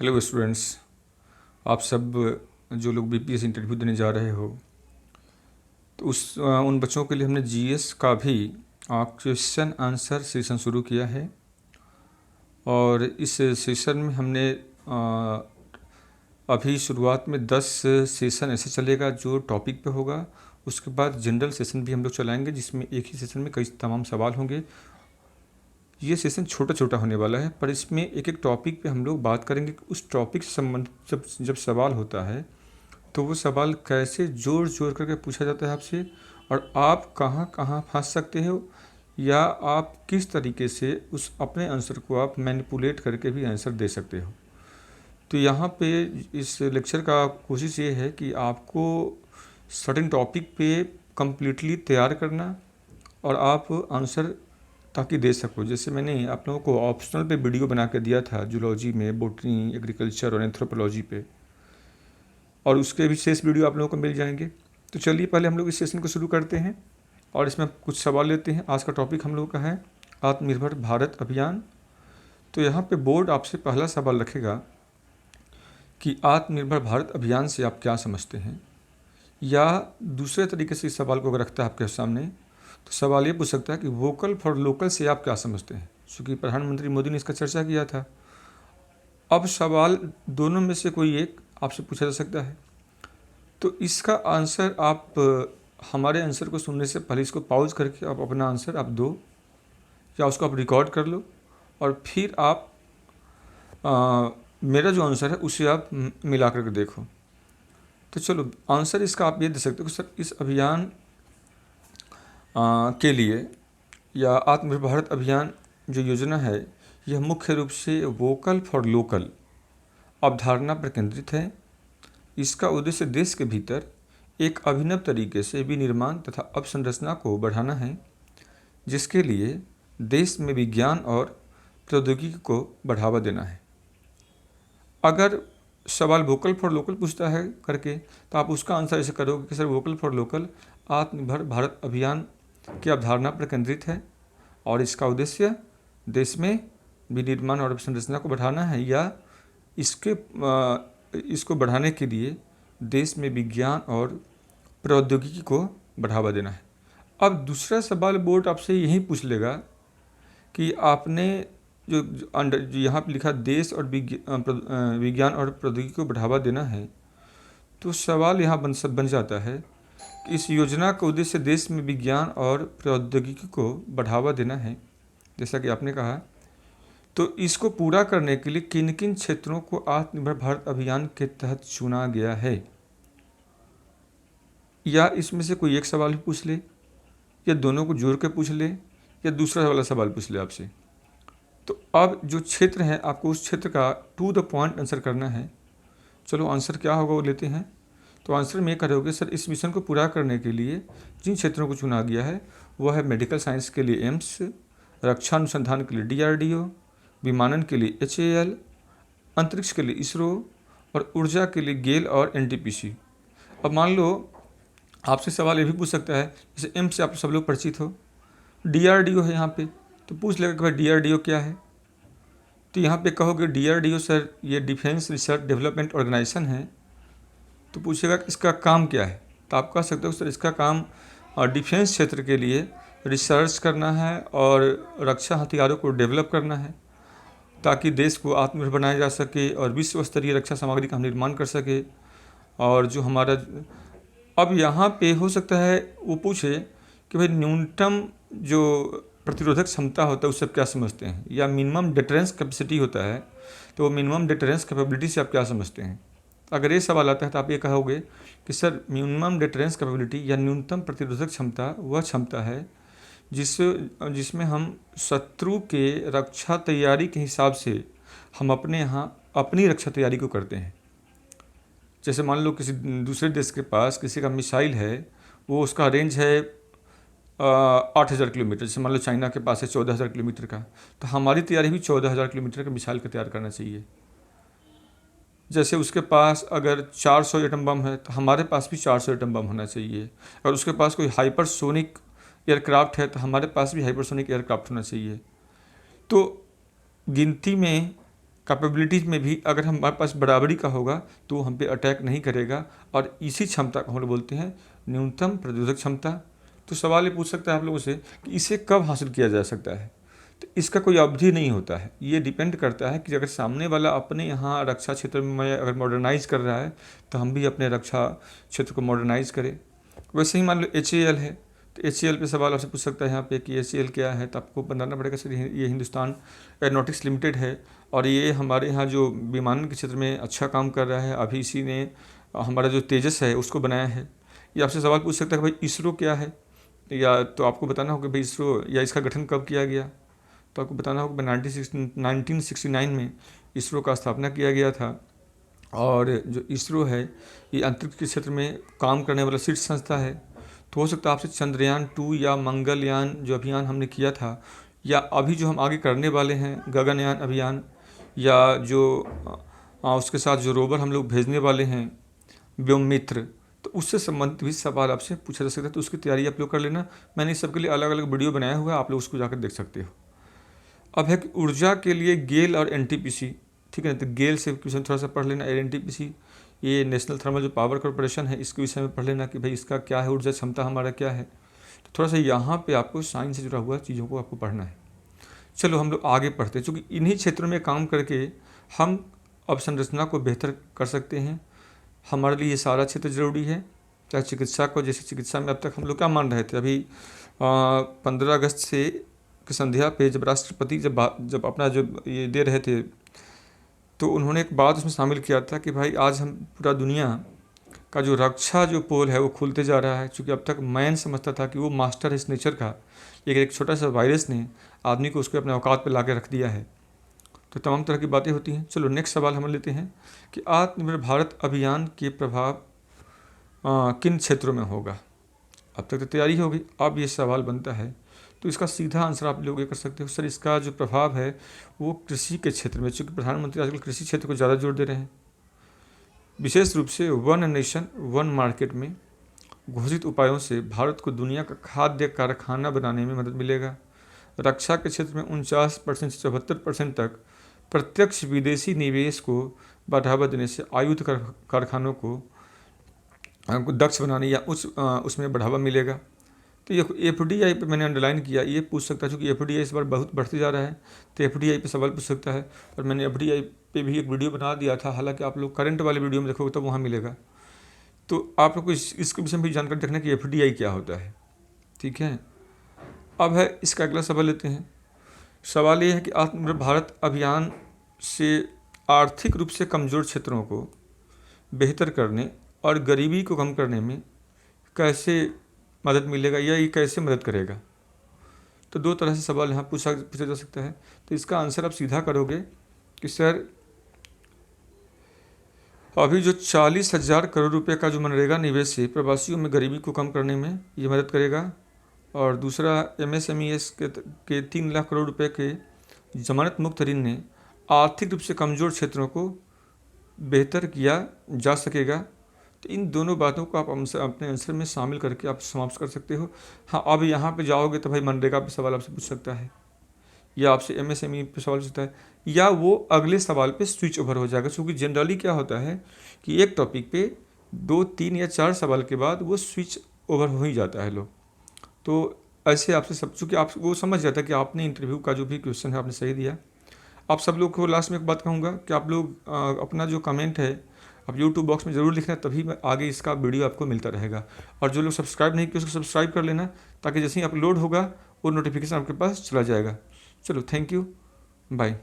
Hello students, आप सब जो लोग बीपीएस इंटरव्यू देने जा रहे हो तो उन बच्चों के लिए हमने जीएस का भी क्वेश्चन आंसर सेशन शुरू किया है। और इस सेशन में हमने अभी शुरुआत में 10 सेशन ऐसे चलेगा जो टॉपिक पे होगा। उसके बाद जनरल सेशन भी हम लोग चलाएंगे जिसमें एक ही सेशन में कई तमाम सवाल होंगे। ये सेशन छोटा छोटा होने वाला है, पर इसमें एक एक टॉपिक पे हम लोग बात करेंगे कि उस टॉपिक से संबंधित जब सवाल होता है तो वो सवाल कैसे जोड़ जोड़ करके पूछा जाता है आपसे, और आप कहाँ कहाँ फंस सकते हो या आप किस तरीके से उस अपने आंसर को आप मैनिपुलेट करके भी आंसर दे सकते हो। तो यहाँ पे इस लेक्चर का कोशिश ये है कि आपको सर्टेन टॉपिक पे कम्प्लीटली तैयार करना और आप आंसर ताकि दे सको। जैसे मैंने आप लोगों को ऑप्शनल पे वीडियो बना के दिया था जूलॉजी में, बोटनी, एग्रीकल्चर और एंथ्रोपोलॉजी पे, और उसके भी शेष वीडियो आप लोगों को मिल जाएंगे। तो चलिए पहले हम लोग इस सेशन को शुरू करते हैं और इसमें कुछ सवाल लेते हैं। आज का टॉपिक हम लोगों का है आत्मनिर्भर भारत अभियान। तो यहाँ पे बोर्ड आपसे पहला सवाल रखेगा कि आत्मनिर्भर भारत अभियान से आप क्या समझते हैं, या दूसरे तरीके से इस सवाल को अगर रखता है आपके सामने तो सवाल ये पूछ सकता है कि वोकल फॉर लोकल से आप क्या समझते हैं, क्योंकि प्रधानमंत्री मोदी ने इसका चर्चा किया था। अब सवाल दोनों में से कोई एक आपसे पूछा जा सकता है, तो इसका आंसर आप हमारे आंसर को सुनने से पहले इसको पॉज करके आप अपना आंसर आप दो, या उसको आप रिकॉर्ड कर लो और फिर आप मेरा जो आंसर है उसे आप मिला करके देखो। तो चलो आंसर इसका आप ये दे सकते हो कि सर इस अभियान के लिए या आत्मनिर्भर भारत अभियान जो योजना है यह मुख्य रूप से वोकल फॉर लोकल अवधारणा पर केंद्रित है। इसका उद्देश्य देश के भीतर एक अभिनव तरीके से विनिर्माण तथा अवसंरचना को बढ़ाना है, जिसके लिए देश में विज्ञान और प्रौद्योगिकी को बढ़ावा देना है। अगर सवाल वोकल फॉर लोकल पूछता है करके तो आप उसका आंसर ऐसे करोगे कि सर वोकल फॉर लोकल आत्मनिर्भर भारत अभियान की अवधारणा पर केंद्रित है और इसका उद्देश्य देश में विनिर्माण और अवसंरचना को बढ़ाना है, या इसको बढ़ाने के लिए देश में विज्ञान और प्रौद्योगिकी को बढ़ावा देना है। अब दूसरा सवाल बोर्ड आपसे यही पूछ लेगा कि आपने जो यहाँ पर लिखा देश और विज्ञान और प्रौद्योगिकी को बढ़ावा देना है, तो सवाल यहाँ बन जाता है कि इस योजना का उद्देश्य देश में विज्ञान और प्रौद्योगिकी को बढ़ावा देना है जैसा कि आपने कहा। तो इसको पूरा करने के लिए किन किन क्षेत्रों को आत्मनिर्भर भारत अभियान के तहत चुना गया है, या इसमें से कोई एक सवाल ही पूछ ले, या दोनों को जोड़ के पूछ ले, या दूसरा वाला सवाल पूछ ले आपसे। तो अब जो क्षेत्र है आपको उस क्षेत्र का टू द पॉइंट आंसर करना है। चलो आंसर क्या होगा वो लेते हैं। तो आंसर में करोगे सर इस मिशन को पूरा करने के लिए जिन क्षेत्रों को चुना गया है वह है मेडिकल साइंस के लिए एम्स, रक्षा अनुसंधान के लिए DRDO, विमानन के लिए HAL, अंतरिक्ष के लिए इसरो और ऊर्जा के लिए गेल और NTPC। अब मान लो आपसे सवाल ये भी पूछ सकता है, जैसे एम्स से आप सब लोग परिचित हो, DRDO है यहाँ पे, तो पूछ लेगा कि भाई DRDO क्या है। तो यहाँ पे कहोगे DRDO सर ये डिफेंस रिसर्च डेवलपमेंट ऑर्गेनाइजेशन है। तो पूछेगा कि इसका काम क्या है, तो आप कह सकते हो सर इसका काम डिफेंस क्षेत्र के लिए रिसर्च करना है और रक्षा हथियारों को डेवलप करना है ताकि देश को आत्मनिर्भर बनाया जा सके और विश्व स्तरीय रक्षा सामग्री का हम निर्माण कर सके। और जो हमारा अब यहाँ पे हो सकता है वो पूछे कि भाई न्यूनतम जो प्रतिरोधक क्षमता होता है उससे आप क्या समझते हैं, या मिनिमम डिटरेंस कैपेसिटी होता है तो वो मिनिमम डिटरेंस कैपेबिलिटी से आप क्या समझते हैं। अगर ये सवाल आता है तो आप ये कहोगे कि सर मिनिमम डिटरेंस कैपेबिलिटी या न्यूनतम प्रतिरोधक क्षमता वह क्षमता है जिसमें हम शत्रु के रक्षा तैयारी के हिसाब से हम अपने यहाँ अपनी रक्षा तैयारी को करते हैं। जैसे मान लो किसी दूसरे देश के पास किसी का मिसाइल है, वो उसका रेंज है 8,000 किलोमीटर, जैसे मान लो चाइना के पास है 14,000 किलोमीटर का, तो हमारी तैयारी भी 14,000 किलोमीटर का मिसाइल का तैयार करना चाहिए। जैसे उसके पास अगर 400 एटम बम है तो हमारे पास भी 400 एटम बम होना चाहिए। अगर उसके पास कोई हाइपरसोनिक एयरक्राफ्ट है तो हमारे पास भी हाइपरसोनिक एयरक्राफ्ट होना चाहिए। तो गिनती में कैपेबिलिटीज़ में भी अगर हमारे पास बराबरी का होगा तो वो हम पे अटैक नहीं करेगा। और इसी क्षमता को हम लोग बोलते हैं न्यूनतम प्रतिरोधक क्षमता। तो सवाल ये पूछ सकता है आप लोगों से कि इसे कब हासिल किया जा सकता है। तो इसका कोई अवधि नहीं होता है, ये डिपेंड करता है कि अगर सामने वाला अपने यहाँ रक्षा क्षेत्र में अगर मॉडर्नाइज़ कर रहा है तो हम भी अपने रक्षा क्षेत्र को मॉडर्नाइज़ करें। वैसे ही मान लो HAL है, तो HAL पे सवाल आपसे पूछ सकता है यहाँ पे कि HAL क्या है, तो आपको बताना पड़ेगा सर ये हिंदुस्तान एरोनॉटिक्स लिमिटेड है और ये हमारे यहाँ जो विमानन के क्षेत्र में अच्छा काम कर रहा है। अभी इसी ने हमारा जो तेजस है उसको बनाया है। ये आपसे सवाल पूछ सकता है कि भाई इसरो क्या है, या तो आपको बताना होगा भाई इसरो या इसका गठन कब किया गया, तो आपको बताना होगा 1969 में इसरो का स्थापना किया गया था। और जो इसरो है ये अंतरिक्ष के क्षेत्र में काम करने वाला शीर्ष संस्था है। तो हो सकता है आपसे चंद्रयान 2 या मंगलयान जो अभियान हमने किया था, या अभी जो हम आगे करने वाले हैं गगनयान अभियान, या जो उसके साथ जो रोवर हम लोग भेजने वाले हैं व्योममित्र, तो उससे संबंधित भी सवाल आपसे पूछा जा सकता है। तो उसकी तैयारी आप लोग कर लेना। मैंने इस सब के लिए अलग अलग वीडियो बनाया हुआ है, आप लोग उसको जाकर देख सकते हो। अब है कि ऊर्जा के लिए गेल और NTPC, ठीक है ना। तो गेल से क्वेश्चन थोड़ा सा पढ़ लेना। NTPC ये नेशनल थर्मल जो पावर कॉरपोरेशन है, इसके विषय में पढ़ लेना कि भाई इसका क्या है, ऊर्जा क्षमता हमारा क्या है। तो थोड़ा सा यहाँ पे आपको साइंस से जुड़ा हुआ चीज़ों को आपको पढ़ना है। चलो हम लोग आगे पढ़ते हैं, चूँकि इन्हीं क्षेत्रों में काम करके हम अवसंरचना को बेहतर कर सकते हैं। हमारे लिए ये सारा क्षेत्र ज़रूरी है। चाहे चिकित्सा को, जैसे चिकित्सा में अब तक हम लोग क्या मान रहे थे, अभी 15 अगस्त से की संध्या पे जब राष्ट्रपति जब अपना जो ये दे रहे थे, तो उन्होंने एक बात उसमें शामिल किया था कि भाई आज हम पूरा दुनिया का जो रक्षा जो पोल है वो खुलते जा रहा है। क्योंकि अब तक मैन समझता था कि वो मास्टर है इस नेचर का, लेकिन एक छोटा सा वायरस ने आदमी को उसके अपने औकात पर ला के रख दिया है। तो तमाम तरह की बातें होती हैं। चलो नेक्स्ट सवाल हम लेते हैं कि आत्मनिर्भर भारत अभियान के प्रभाव किन क्षेत्रों में होगा। अब तक तो तैयारी होगी, अब ये सवाल बनता है तो इसका सीधा आंसर आप लोग ये कर सकते हो, सर इसका जो प्रभाव है वो कृषि के क्षेत्र में, चूँकि प्रधानमंत्री आजकल कृषि क्षेत्र को ज़्यादा जोर दे रहे हैं। विशेष रूप से वन नेशन वन मार्केट में घोषित उपायों से भारत को दुनिया का खाद्य कारखाना बनाने में मदद मिलेगा। रक्षा के क्षेत्र में 49% से 74% तक प्रत्यक्ष विदेशी निवेश को बढ़ावा देने से आयुध कारखानों को दक्ष बनाने या उसमें बढ़ावा मिलेगा। तो ये FDI पे मैंने अंडरलाइन किया, ये पूछ सकता है क्योंकि FDI इस बार बहुत बढ़ते जा रहा है, तो FDI पे सवाल पूछ सकता है। और मैंने FDI पे भी एक वीडियो बना दिया था, हालांकि आप लोग करंट वाले वीडियो में देखोगे तो वहाँ मिलेगा। तो आप लोग को इसके विषय में भी जानकारी रखना कि FDI क्या होता है, ठीक है। अब है इसका अगला सवाल लेते हैं। सवाल ये है कि आत्मनिर्भर भारत अभियान से आर्थिक रूप से कमज़ोर क्षेत्रों को बेहतर करने और गरीबी को कम करने में कैसे मदद मिलेगा, या ये कैसे मदद करेगा। तो दो तरह से सवाल यहाँ पूछा जा सकता है। तो इसका आंसर आप सीधा करोगे कि सर अभी जो 40,000 करोड़ रुपए का जो मनरेगा निवेश है प्रवासियों में गरीबी को कम करने में ये मदद करेगा। और दूसरा MSMEs के 3 लाख करोड़ रुपए के जमानत मुक्त ऋण ने आर्थिक रूप से कमज़ोर क्षेत्रों को बेहतर किया जा सकेगा। तो इन दोनों बातों को आप अपने आंसर में शामिल करके आप समाप्त कर सकते हो। हाँ, अब यहाँ पे जाओगे तो भाई मनरेगा पे सवाल आपसे पूछ सकता है, या आपसे MSME पे सवाल पूछता है, या वो अगले सवाल पे स्विच ओवर हो जाएगा। क्योंकि जनरली क्या होता है कि एक टॉपिक पे 2, 3 या 4 सवाल के बाद वो स्विच ओवर हो ही जाता है लोग। तो ऐसे आपसे सब, चूँकि आप वो समझ जाता है कि आपने इंटरव्यू का जो भी क्वेश्चन है आपने सही दिया। आप सब लोग को लास्ट में एक बात कहूँगा कि आप लोग अपना जो कमेंट है आप यूट्यूब बॉक्स में ज़रूर लिखना, तभी आगे इसका वीडियो आपको मिलता रहेगा। और जो लोग सब्सक्राइब नहीं किए उसको सब्सक्राइब कर लेना, ताकि जैसे ही अपलोड होगा वो नोटिफिकेशन आपके पास चला जाएगा। चलो, थैंक यू, बाय।